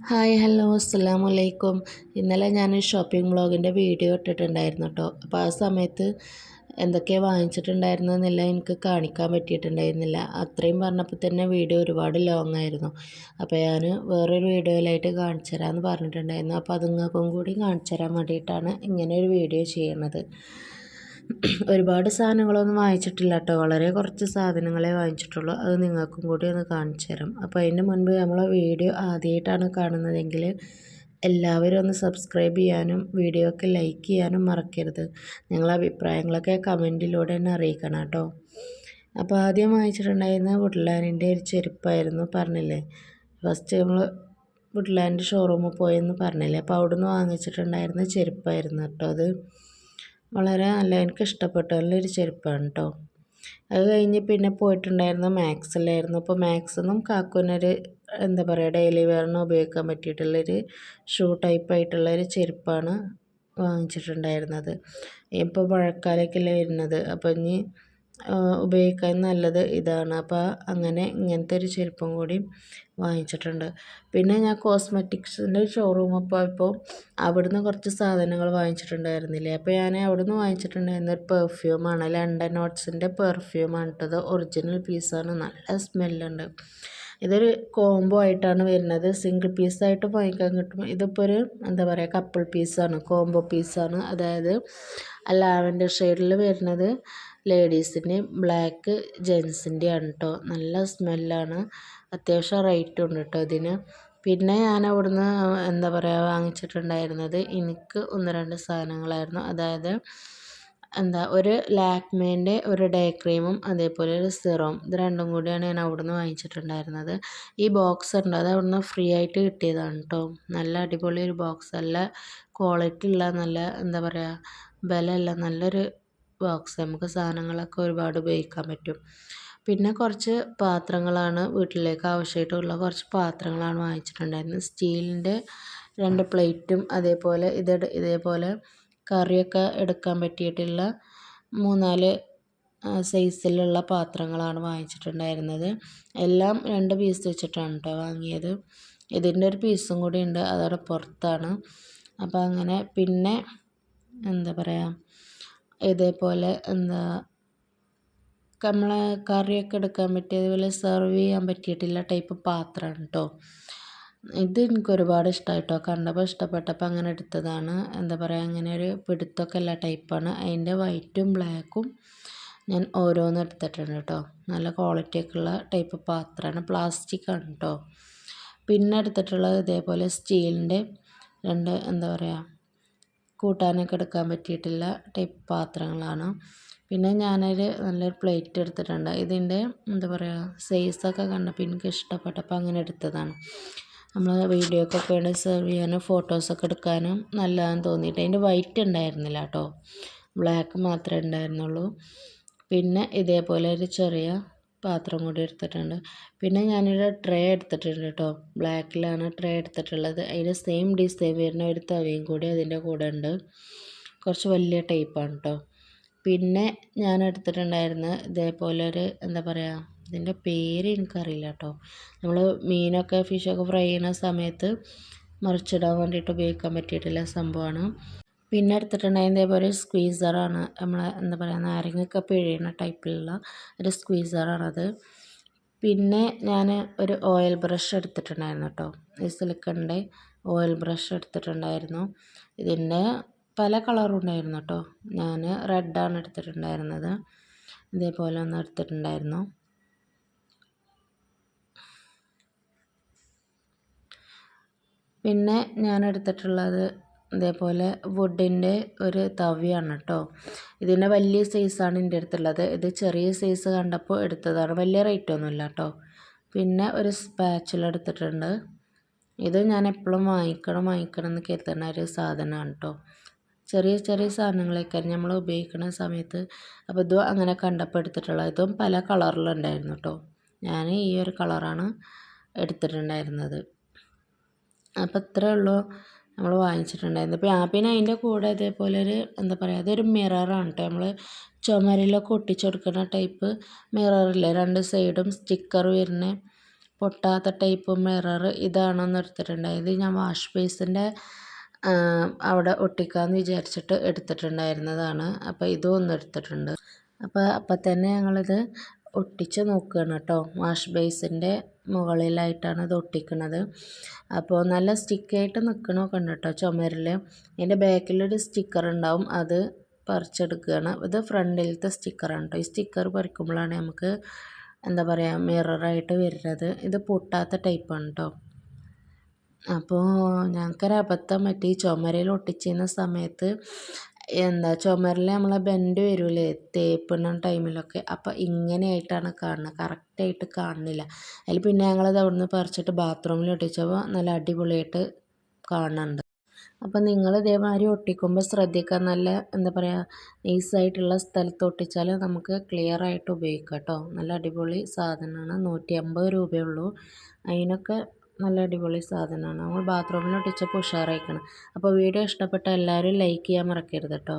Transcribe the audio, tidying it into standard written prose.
Hi hello അസ്സലാമു അലൈക്കും. ഇന്നലെ ഞാൻ ഷോപ്പിംഗ് വ്ളോഗിൻ്റെ വീഡിയോ ഇട്ടിട്ടുണ്ടായിരുന്നു കേട്ടോ. അപ്പോൾ ആ സമയത്ത് എന്തൊക്കെയാണ് വാങ്ങിച്ചിട്ടുണ്ടായിരുന്നെന്നില്ല എനിക്ക് കാണിക്കാൻ പറ്റിയിട്ടുണ്ടായിരുന്നില്ല. അത്രയും പറഞ്ഞപ്പോൾ തന്നെ വീഡിയോ ഒരുപാട് ലോങ് ആയിരുന്നു. അപ്പോൾ ഞാൻ വേറൊരു വീഡിയോയിലായിട്ട് കാണിച്ചു തരാമെന്ന് പറഞ്ഞിട്ടുണ്ടായിരുന്നു. അപ്പോൾ അത് നിങ്ങൾക്കും കൂടി കാണിച്ചു തരാൻ വേണ്ടിയിട്ടാണ് ഇങ്ങനെ ഒരു വീഡിയോ ചെയ്യുന്നത്. ഒരുപാട് സാധനങ്ങളൊന്നും വാങ്ങിച്ചിട്ടില്ല കേട്ടോ. വളരെ കുറച്ച് സാധനങ്ങളെ വാങ്ങിച്ചിട്ടുള്ളൂ. അത് നിങ്ങൾക്കും കൂടി ഒന്ന് കാണിച്ചു തരാം. അപ്പോൾ അതിന് മുൻപ് നമ്മളെ വീഡിയോ ആദ്യമായിട്ടാണ് കാണുന്നതെങ്കിൽ എല്ലാവരും ഒന്ന് സബ്സ്ക്രൈബ് ചെയ്യാനും വീഡിയോ ഒക്കെ ലൈക്ക് ചെയ്യാനും മറക്കരുത്. നിങ്ങളെ അഭിപ്രായങ്ങളൊക്കെ കമൻറ്റിലൂടെ തന്നെ അറിയിക്കണം കേട്ടോ. അപ്പോൾ ആദ്യം വാങ്ങിച്ചിട്ടുണ്ടായിരുന്ന വുഡ്ലാൻഡിൻ്റെ ഒരു ചെരുപ്പായിരുന്നു, പറഞ്ഞില്ലേ. ഫസ്റ്റ് നമ്മൾ വുഡ്ലാൻഡ് ഷോറൂമിൽ പോയെന്ന് പറഞ്ഞില്ലേ. അപ്പോൾ അവിടുന്ന് വാങ്ങിച്ചിട്ടുണ്ടായിരുന്ന ചെരുപ്പായിരുന്നു കേട്ടോ അത്. വളരെ നല്ല, എനിക്ക് ഇഷ്ടപ്പെട്ടു, നല്ലൊരു ചെരുപ്പാണ് കേട്ടോ. അത് കഴിഞ്ഞ് പിന്നെ പോയിട്ടുണ്ടായിരുന്ന മാക്സിലായിരുന്നു. അപ്പോൾ മാക്സിന്നും കാക്കുവിനൊരു എന്താ പറയുക, ഡെയിലി വെയറിന് ഉപയോഗിക്കാൻ പറ്റിയിട്ടുള്ളൊരു ഷൂ ടൈപ്പായിട്ടുള്ളൊരു ചെരുപ്പാണ് വാങ്ങിച്ചിട്ടുണ്ടായിരുന്നത്. ഇപ്പോൾ മഴക്കാലമൊക്കെയല്ലേ വരുന്നത്, അപ്പോൾ ഇനി ഉപയോഗിക്കാൻ നല്ലത് ഇതാണ്. അപ്പോൾ അങ്ങനെ ഇങ്ങനത്തെ ഒരു ചെരുപ്പും കൂടി വാങ്ങിച്ചിട്ടുണ്ട്. പിന്നെ ഞാൻ കോസ്മെറ്റിക്സിൻ്റെ ഷോറൂമിൽ പോയപ്പോൾ അവിടുന്ന് കുറച്ച് സാധനങ്ങൾ വാങ്ങിച്ചിട്ടുണ്ടായിരുന്നില്ലേ. അപ്പോൾ ഞാൻ അവിടുന്ന് വാങ്ങിച്ചിട്ടുണ്ടായിരുന്ന ഒരു പെർഫ്യൂമാണ്, ലണ്ടൻ നോട്ട്സിൻ്റെ പെർഫ്യൂമാണ് കേട്ടത്. ഒറിജിനൽ പീസാണ്, നല്ല സ്മെല്ലുണ്ട്. ഇതൊരു കോംബോ ആയിട്ടാണ് വരുന്നത്, സിംഗിൾ പീസായിട്ട് വാങ്ങിക്കാൻ കിട്ടും. ഇതിപ്പോൾ ഒരു എന്താ പറയുക, കപ്പിൾ പീസാണ്, കോംബോ പീസാണ്. അതായത് ലാവൻഡർ ഷെയ്ഡിൽ വരുന്നത് ലേഡീസിൻ്റെയും ബ്ലാക്ക് ജെൻസിൻ്റെയാണ് കേട്ടോ. നല്ല സ്മെല്ലാണ്, അത്യാവശ്യം റേറ്റും ഉണ്ട് കേട്ടോ ഇതിന്. പിന്നെ ഞാൻ അവിടുന്ന് എന്താ പറയുക വാങ്ങിച്ചിട്ടുണ്ടായിരുന്നത് എനിക്ക് ഒന്ന് രണ്ട് സാധനങ്ങളായിരുന്നു. അതായത് ഒരു ലാക്മേൻ്റെ ഒരു ഡേ ക്രീമും അതേപോലെ ഒരു സിറം, ഇത് രണ്ടും കൂടിയാണ് ഞാൻ അവിടുന്ന് വാങ്ങിച്ചിട്ടുണ്ടായിരുന്നത്. ഈ ബോക്സ് ഉണ്ട്, അത് അവിടുന്ന് ഫ്രീ ആയിട്ട് കിട്ടിയതാണ് കേട്ടോ. നല്ല അടിപൊളി ഒരു ബോക്സ്, നല്ല ക്വാളിറ്റി ഉള്ള, നല്ല എന്താ പറയുക, ബലമുള്ള നല്ലൊരു ബോക്സ്. നമുക്ക് സാധനങ്ങളൊക്കെ ഒരുപാട് ഉപയോഗിക്കാൻ പറ്റും. പിന്നെ കുറച്ച് പാത്രങ്ങളാണ്, വീട്ടിലേക്ക് ആവശ്യമായിട്ടുള്ള കുറച്ച് പാത്രങ്ങളാണ് വാങ്ങിച്ചിട്ടുണ്ടായിരുന്നത്. സ്റ്റീലിൻ്റെ 2 പ്ലേറ്റും അതേപോലെ ഇതേപോലെ കറിയൊക്കെ എടുക്കാൻ പറ്റിയിട്ടുള്ള 3-4 സൈസിലുള്ള പാത്രങ്ങളാണ് വാങ്ങിച്ചിട്ടുണ്ടായിരുന്നത്. എല്ലാം 2 പീസ് വെച്ചിട്ടാണ് കേട്ടോ വാങ്ങിയത്. ഇതിൻ്റെ ഒരു പീസും കൂടി ഉണ്ട്, അതവിടെ പുറത്താണ്. അപ്പോൾ അങ്ങനെ പിന്നെ എന്താ പറയുക, ഇതേപോലെ നമ്മളെ കറിയൊക്കെ എടുക്കാൻ പറ്റിയ, അതുപോലെ സെർവ് ചെയ്യാൻ പറ്റിയിട്ടുള്ള ടൈപ്പ് പാത്രമാണ് കേട്ടോ. ഇത് എനിക്ക് ഒരുപാട് ഇഷ്ടമായി കേട്ടോ, കണ്ടപ്പോൾ ഇഷ്ടപ്പെട്ടപ്പോൾ അങ്ങനെ എടുത്തതാണ്. എന്താ പറയുക, അങ്ങനെ ഒരു പിടുത്തമൊക്കെ ഉള്ള ടൈപ്പാണ്. അതിൻ്റെ വൈറ്റും ബ്ലാക്കും ഞാൻ ഓരോന്നും എടുത്തിട്ടുണ്ട് കേട്ടോ. നല്ല ക്വാളിറ്റിയൊക്കെ ഉള്ള ടൈപ്പ് പാത്രമാണ്, പ്ലാസ്റ്റിക്കാണ് കേട്ടോ. പിന്നെ എടുത്തിട്ടുള്ളത് ഇതേപോലെ സ്റ്റീലിൻ്റെ 2 എന്താ പറയുക, കൂട്ടാനൊക്കെ എടുക്കാൻ പറ്റിയിട്ടുള്ള ടൈപ്പ് പാത്രങ്ങളാണ്. പിന്നെ ഞാനൊരു നല്ലൊരു പ്ലേറ്റ് എടുത്തിട്ടുണ്ട്. ഇതിൻ്റെ എന്താ പറയുക, സൈസൊക്കെ കണ്ടപ്പോൾ എനിക്ക് ഇഷ്ടപ്പെട്ടപ്പോൾ അങ്ങനെ എടുത്തതാണ്. നമ്മൾ വീഡിയോക്കൊക്കെ വേണ്ടി സെർവ് ചെയ്യാനും ഫോട്ടോസൊക്കെ എടുക്കാനും നല്ലതാണെന്ന് തോന്നിയിട്ട്. അതിൻ്റെ വൈറ്റ് ഉണ്ടായിരുന്നില്ല കേട്ടോ, ബ്ലാക്ക് മാത്രമേ ഉണ്ടായിരുന്നുള്ളൂ. പിന്നെ ഇതേപോലെ ഒരു ചെറിയ പാത്രം കൂടി എടുത്തിട്ടുണ്ട്. പിന്നെ ഞാനൊരു ട്രേ എടുത്തിട്ടുണ്ട് കേട്ടോ, ബ്ലാക്കിലാണ് ട്രേ എടുത്തിട്ടുള്ളത്. അതിൻ്റെ സെയിം ഡിസൈൻ വരുന്ന ഒരു തവയും കൂടി അതിൻ്റെ കൂടെ ഉണ്ട്, കുറച്ച് വലിയ ടൈപ്പാണ് കേട്ടോ. പിന്നെ ഞാൻ എടുത്തിട്ടുണ്ടായിരുന്ന ഇതേപോലെ ഒരു എന്താ പറയുക, ഇതിൻ്റെ പേര് എനിക്കറിയില്ല കേട്ടോ. നമ്മൾ മീനൊക്കെ ഫിഷൊക്കെ ഫ്രൈ ചെയ്യുന്ന സമയത്ത് മറിച്ചിടാൻ വേണ്ടിയിട്ട് ഉപയോഗിക്കാൻ പറ്റിയിട്ടുള്ള സംഭവമാണ്. പിന്നെ എടുത്തിട്ടുണ്ടായിരുന്ന ഇതേപോലെ സ്ക്വീസറാണ്, നമ്മളെ എന്താ പറയുക, നാരങ്ങയൊക്കെ പിഴിയുന്ന ടൈപ്പിലുള്ള ഒരു സ്ക്വീസറാണത്. പിന്നെ ഞാൻ ഒരു ഓയിൽ ബ്രഷ് എടുത്തിട്ടുണ്ടായിരുന്നു കേട്ടോ, ഈ സിലിക്കണിൻ്റെ ഓയിൽ ബ്രഷ് എടുത്തിട്ടുണ്ടായിരുന്നു. ഇതിൻ്റെ പല കളറും ഉണ്ടായിരുന്നു കേട്ടോ. ഞാൻ റെഡാണ് എടുത്തിട്ടുണ്ടായിരുന്നത്. ഇതേപോലെ ഒന്ന് എടുത്തിട്ടുണ്ടായിരുന്നു. പിന്നെ ഞാൻ എടുത്തിട്ടുള്ളത് ഇതേപോലെ വുഡിൻ്റെ ഒരു തവിയാണ് കേട്ടോ. ഇതിൻ്റെ വലിയ സൈസാണ് എൻ്റെ അടുത്തുള്ളത്. ഇത് ചെറിയ സൈസ് കണ്ടപ്പോൾ എടുത്തതാണ്, വലിയ റേറ്റൊന്നുമില്ല കേട്ടോ. പിന്നെ ഒരു സ്പാച്ചുല എടുത്തിട്ടുണ്ട്. ഇത് ഞാൻ എപ്പോഴും വാങ്ങിക്കണം എന്ന് കരുതുന്ന ഒരു സാധനമാണ് കേട്ടോ. ചെറിയ ചെറിയ സാധനങ്ങളൊക്കെ നമ്മൾ ഉപയോഗിക്കുന്ന സമയത്ത്. അപ്പോൾ ഇതും അങ്ങനെ കണ്ടപ്പോൾ എടുത്തിട്ടുള്ളത്. ഇതും പല കളറിലുണ്ടായിരുന്നു കേട്ടോ. ഞാൻ ഈ ഒരു കളറാണ് എടുത്തിട്ടുണ്ടായിരുന്നത്. അപ്പോൾ ഇത്രയേ ഉള്ളൂ നമ്മൾ വാങ്ങിച്ചിട്ടുണ്ടായിരുന്നത്. പിന്നെ അതിൻ്റെ കൂടെ ഇതേപോലെ ഒരു എന്താ പറയുക, അതൊരു മിററാണ് കേട്ടോ. നമ്മൾ ചുമരിലൊക്കെ ഒട്ടിച്ചു കൊടുക്കുന്ന ടൈപ്പ് മിററില്ലേ, 2 സൈഡും സ്റ്റിക്കർ വരുന്ന പൊട്ടാത്ത ടൈപ്പ് മിറർ ഇതാണെന്ന് എടുത്തിട്ടുണ്ടായത്. ഞാൻ വാഷ് ബേസിൻ്റെ അവിടെ ഒട്ടിക്കാമെന്ന് വിചാരിച്ചിട്ട് എടുത്തിട്ടുണ്ടായിരുന്നതാണ്. അപ്പോൾ ഇതും ഒന്ന് എടുത്തിട്ടുണ്ട്. അപ്പം തന്നെ ഞങ്ങളിത് ഒട്ടിച്ച് നോക്കുകയാണ് കേട്ടോ. വാഷ് ബേസിൻ്റെ മുകളിലായിട്ടാണ് ഇത് ഒട്ടിക്കുന്നത്. അപ്പോൾ നല്ല സ്റ്റിക്കായിട്ട് നിൽക്കണമൊക്കെ ഉണ്ട് കേട്ടോ ചുമരിൽ. ഇതിൻ്റെ ബാക്കിലൊരു സ്റ്റിക്കർ ഉണ്ടാവും, അത് പറിച്ചെടുക്കുകയാണ്. ഇത് ഫ്രണ്ടിലത്തെ സ്റ്റിക്കറാണ് കേട്ടോ. ഈ സ്റ്റിക്കർ പറിക്കുമ്പോഴാണ് നമുക്ക് എന്താ പറയുക മിററായിട്ട് വരുന്നത്. ഇത് പൊട്ടാത്ത ടൈപ്പാണ് കേട്ടോ. അപ്പോൾ ഞങ്ങൾക്കൊരബദ്ധം പറ്റി. ചുമരിൽ ഒട്ടിച്ചിരുന്ന സമയത്ത് ചുമരിൽ നമ്മളെ ബെൻഡ് വരില്ലേ തേപ്പിടുന്ന ടൈമിലൊക്കെ, അപ്പോൾ ഇങ്ങനെയായിട്ടാണ് കാണുന്നത്, കറക്റ്റായിട്ട് കാണുന്നില്ല. അതിൽ പിന്നെ ഞങ്ങളത് അവിടുന്ന് പറിച്ചിട്ട് ബാത്റൂമിൽ ഒട്ടിച്ചപ്പോൾ നല്ല അടിപൊളിയായിട്ട് കാണുന്നുണ്ട്. അപ്പോൾ നിങ്ങൾ ഇതേമാതിരി ഒട്ടിക്കുമ്പോൾ ശ്രദ്ധിക്കുക, നല്ല എന്താ പറയുക നൈസായിട്ടുള്ള സ്ഥലത്ത് ഒട്ടിച്ചാൽ നമുക്ക് ക്ലിയർ ആയിട്ട് ഉപയോഗിക്കാം കേട്ടോ. നല്ല അടിപൊളി സാധനമാണ്. 150 രൂപയുള്ളൂ. അതിനൊക്കെ നല്ല അടിപൊളി സാധനമാണ്. നമ്മൾ ബാത്റൂമിൽ ഒട്ടിച്ചപ്പോൾ ഉഷാറായിക്കണം. അപ്പോൾ വീഡിയോ ഇഷ്ടപ്പെട്ട എല്ലാവരും ലൈക്ക് ചെയ്യാൻ മറക്കരുത് കേട്ടോ.